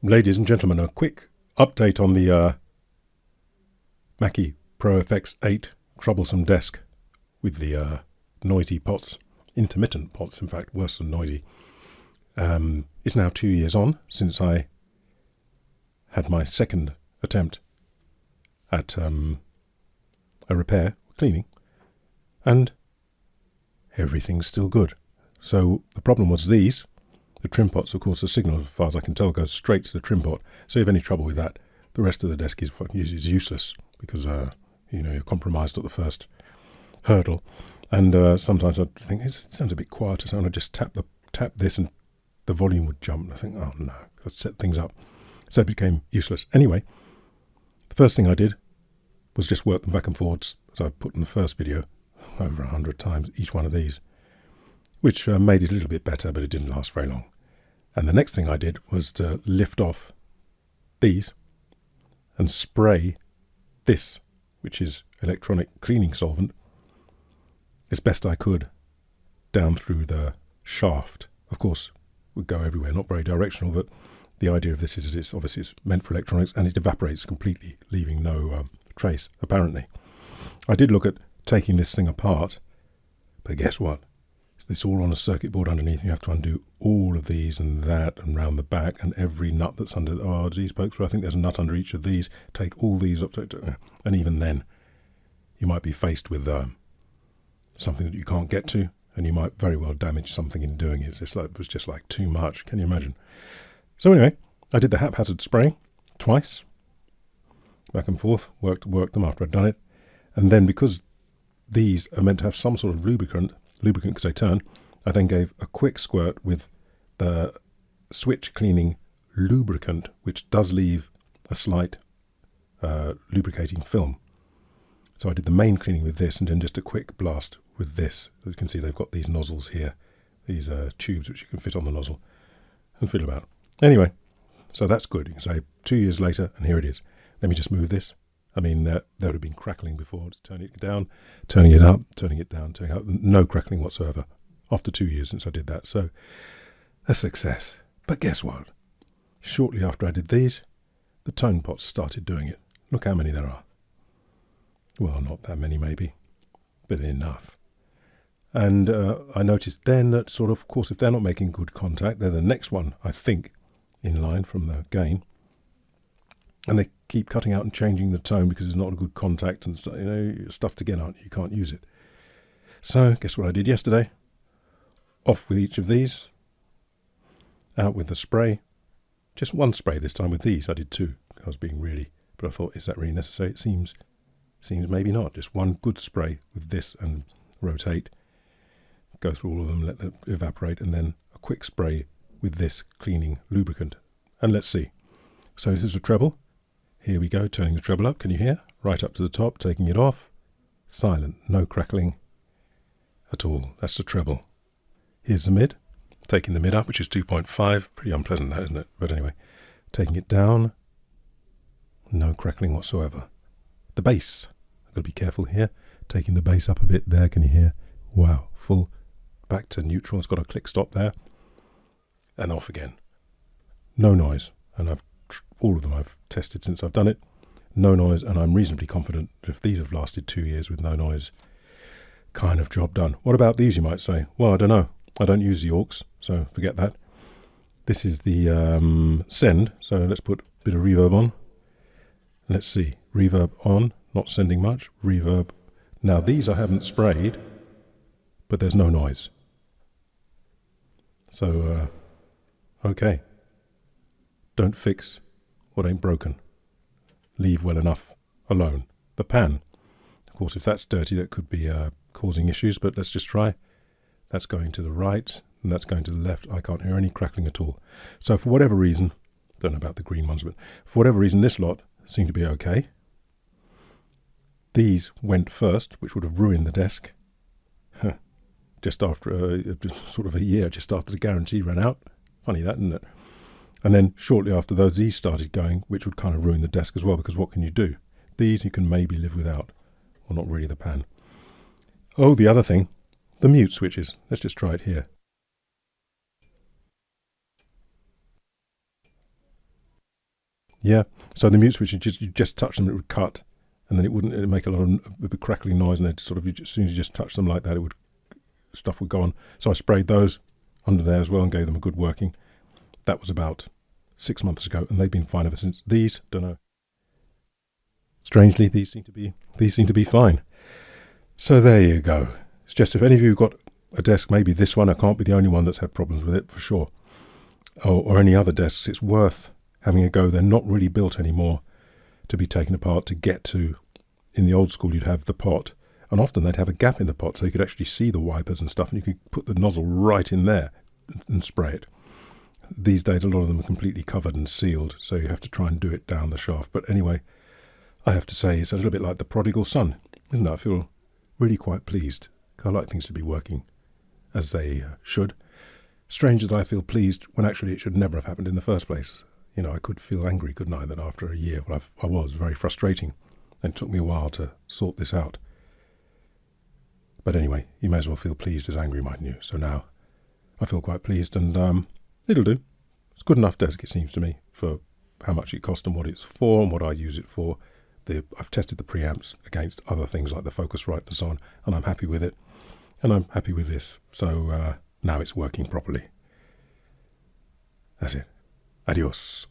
Ladies and gentlemen, a quick update on the Mackie Pro FX 8 troublesome desk with the noisy pots, intermittent pots, in fact, worse than noisy. It's now 2 years on since I had my second attempt at a repair, cleaning, and everything's still good. So the problem was these. The trim pots, of course, the signal, as far as I can tell, goes straight to the trim pot. So if you have any trouble with that, the rest of the desk is useless because, you're compromised at the first hurdle. And sometimes I think it sounds a bit quieter, so I just tap this and the volume would jump. And I think, oh no, I'd set things up. So it became useless. Anyway, the first thing I did was just work them back and forwards, as I put in the first video, over 100 times, each one of these, which made it a little bit better, but it didn't last very long. And the next thing I did was to lift off these and spray this, which is electronic cleaning solvent, as best I could down through the shaft. Of course, it would go everywhere, not very directional, but the idea of this is it's meant for electronics and it evaporates completely, leaving no trace, apparently. I did look at taking this thing apart, but guess what? It's all on a circuit board underneath. You have to undo all of these and that and round the back and every nut that's under. Oh, these pokes, I think there's a nut under each of these. Take all these up. And even then, you might be faced with something that you can't get to, and you might very well damage something in doing it. It was just like too much. Can you imagine? So anyway, I did the haphazard spraying twice, back and forth, worked them after I'd done it. And then because these are meant to have some sort of lubricant because they turn, I then gave a quick squirt with the switch cleaning lubricant, which does leave a slight lubricating film. So I did the main cleaning with this and then just a quick blast with this. As you can see, they've got these nozzles here, these tubes which you can fit on the nozzle and fiddle about. Anyway, so that's good. You can say 2 years later, and here it is. Let me just move this. I mean, there would have been crackling before. Just turning it down, turning it up, turning it down, turning it up. No crackling whatsoever after 2 years since I did that. So a success. But guess what? Shortly after I did these, the tone pots started doing it. Look how many there are. Well, not that many maybe, but enough. And I noticed then that of course, if they're not making good contact, they're the next one, I think, in line from the gain. And they keep cutting out and changing the tone because it's not a good contact and stuff to get out. You can't use it. So guess what I did yesterday? Off with each of these. Out with the spray. Just one spray this time with these. I did two. I was being really, but I thought, is that really necessary? It seems maybe not. Just one good spray with this and rotate. Go through all of them, let them evaporate, and then a quick spray with this cleaning lubricant. And let's see. So this is a treble. Here we go, turning the treble up. Can you hear? Right up to the top, taking it off. Silent, no crackling at all. That's the treble. Here's the mid. Taking the mid up, which is 2.5. Pretty unpleasant, that, isn't it? But anyway, taking it down. No crackling whatsoever. The bass. I've got to be careful here. Taking the bass up a bit there. Can you hear? Wow, full. Back to neutral. It's got a click stop there. And off again. No noise. And all of them I've tested since I've done it. No noise, and I'm reasonably confident that if these have lasted 2 years with no noise, kind of job done. What about these, you might say? Well, I don't know. I don't use the aux, so forget that. This is the send, so let's put a bit of reverb on. Let's see. Reverb on, not sending much. Reverb. Now, these I haven't sprayed, but there's no noise. So, okay. Don't fix what ain't broken. Leave well enough alone. The pan. Of course, if that's dirty, that could be causing issues, but let's just try. That's going to the right, and that's going to the left. I can't hear any crackling at all. So for whatever reason, don't know about the green ones, but for whatever reason, this lot seemed to be okay. These went first, which would have ruined the desk. Just after sort of a year, just after the guarantee ran out. Funny that, isn't it? And then shortly after these started going, which would kind of ruin the desk as well, because what can you do? These you can maybe live without. Well, not really the pan. Oh, the other thing, the mute switches. Let's just try it here. Yeah. So the mute switch, you just touch them, it would cut, and then it'd make a lot of crackling noise, and sort of, as soon as you just touch them like that, stuff would go on. So I sprayed those under there as well and gave them a good working. That was about 6 months ago, and they've been fine ever since. These, don't know. Strangely, these seem to be fine. So there you go. It's just, if any of you have got a desk, maybe this one, I can't be the only one that's had problems with it for sure, or any other desks, it's worth having a go. They're not really built anymore to be taken apart to get to. In the old school, you'd have the pot, and often they'd have a gap in the pot so you could actually see the wipers and stuff, and you could put the nozzle right in there and spray it. These days, a lot of them are completely covered and sealed, so you have to try and do it down the shaft. But anyway, I have to say, it's a little bit like the prodigal son, isn't it? I feel really quite pleased. I like things to be working as they should. Strange that I feel pleased when actually it should never have happened in the first place. You know, I could feel angry, couldn't I, that after a year, well, I was very frustrating, and it took me a while to sort this out. But anyway, you may as well feel pleased as angry, mightn't you? So now I feel quite pleased, and it'll do. It's a good enough desk, it seems to me, for how much it cost and what it's for and what I use it for. I've tested the preamps against other things like the Focusrite and so on, and I'm happy with it. And I'm happy with this. So now it's working properly. That's it. Adios.